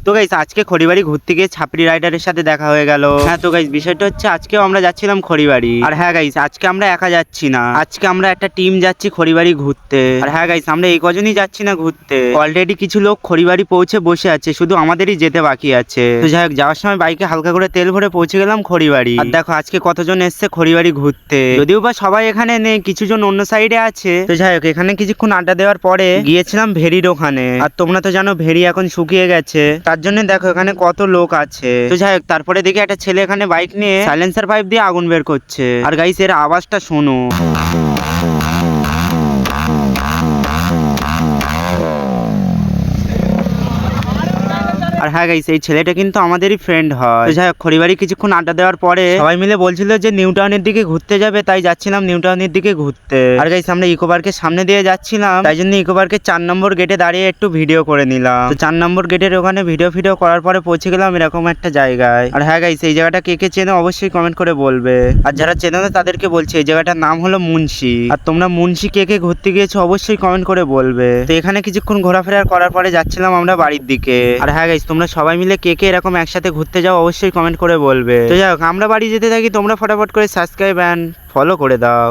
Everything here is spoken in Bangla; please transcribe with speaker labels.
Speaker 1: তো গাইস আজকে খড়িবাড়ি ঘুরতে গিয়ে ছাপড়ি রাইডারের সাথে দেখা হয়ে গেল। হ্যাঁ তো গাইস বিষয়টা হচ্ছে আজকেও আমরা যাচ্ছিলাম খড়িবাড়ি। আর হ্যাঁ গাইস আজকে আমরা একা যাচ্ছি না, আজকে আমরা একটা টিম যাচ্ছি খড়িবাড়ি ঘুরতে। আর হ্যাঁ গাইস আমরা এই কজনই যাচ্ছি না ঘুরতে, অলরেডি কিছু লোক খড়িবাড়ি পৌঁছে বসে আছে, শুধু আমাদেরই যেতে বাকি আছে। তো যাই হোক যাওয়ার সময় বাইকে হালকা করে তেল ভরে পৌঁছে গেলাম খড়িবাড়ি। আর দেখো আজকে কতজন এসছে খড়িবাড়ি ঘুরতে, যদিও বা সবাই এখানে নেই, কিছু জন অন্য সাইডে আছে। তো যাই হোক এখানে কিছুক্ষণ আড্ডা দেওয়ার পরে গিয়েছিলাম ভেরির ওখানে। আর তোমরা তো জানো ভেরি এখন শুকিয়ে গেছে, তার জন্য দেখো এখানে কত লোক আছে। তো যাই হোক তারপরে দেখি একটা ছেলে এখানে বাইক নিয়ে সাইলেন্সার পাইপ দিয়ে আগুন বের করছে। আর গাইস এর আওয়াজটা শোনো। আর হ্যাঁ গাইস এই ছেলেটা কিন্তু আমাদেরই ফ্রেন্ড হয়। তো যাই হোক খড়িবাড়ি কিছুক্ষণ আড্ডা দেওয়ার পরে সবাই মিলে বলছিল যে নিউ টাউনের দিকে ঘুরতে যাবে, তাই যাচ্ছিলাম নিউ টাউনের দিকে ঘুরতে। আর গাইস আমরা ইকো পার্কের সামনে দিয়ে যাচ্ছিলাম, তাই জন্য ইকো পার্কের 4 নম্বর গেটে দাঁড়িয়ে একটু ভিডিও করে নিলাম। তো 4 নম্বর গেটের ওখানে ভিডিও করার পরে পৌঁছে গেলাম এরকম একটা জায়গায়। আর হ্যাঁ গাইস এই জায়গাটা কে কে চেনো অবশ্যই কমেন্ট করে বলবে। আর যারা চেনো না তাদেরকে বলছি এই জায়গাটার নাম হলো মুন্সি। আর তোমরা মুন্সি কে কে ঘুরতে গিয়েছো অবশ্যই কমেন্ট করে বলবে। তো এখানে কিছুক্ষণ ঘোরাফেরা করার পরে যাচ্ছিলাম আমরা বাড়ির দিকে। আর হ্যাঁ গাইস তোমরা সবাই মিলে কে কে এরকম একসাথে ঘুরতে যাও অবশ্যই কমেন্ট করে বলবে। তো যাই হোক আমরা বাড়ি যেতে থাকি, তোমরা ফটাফট করে সাবস্ক্রাইব এন্ড ফলো করে দাও।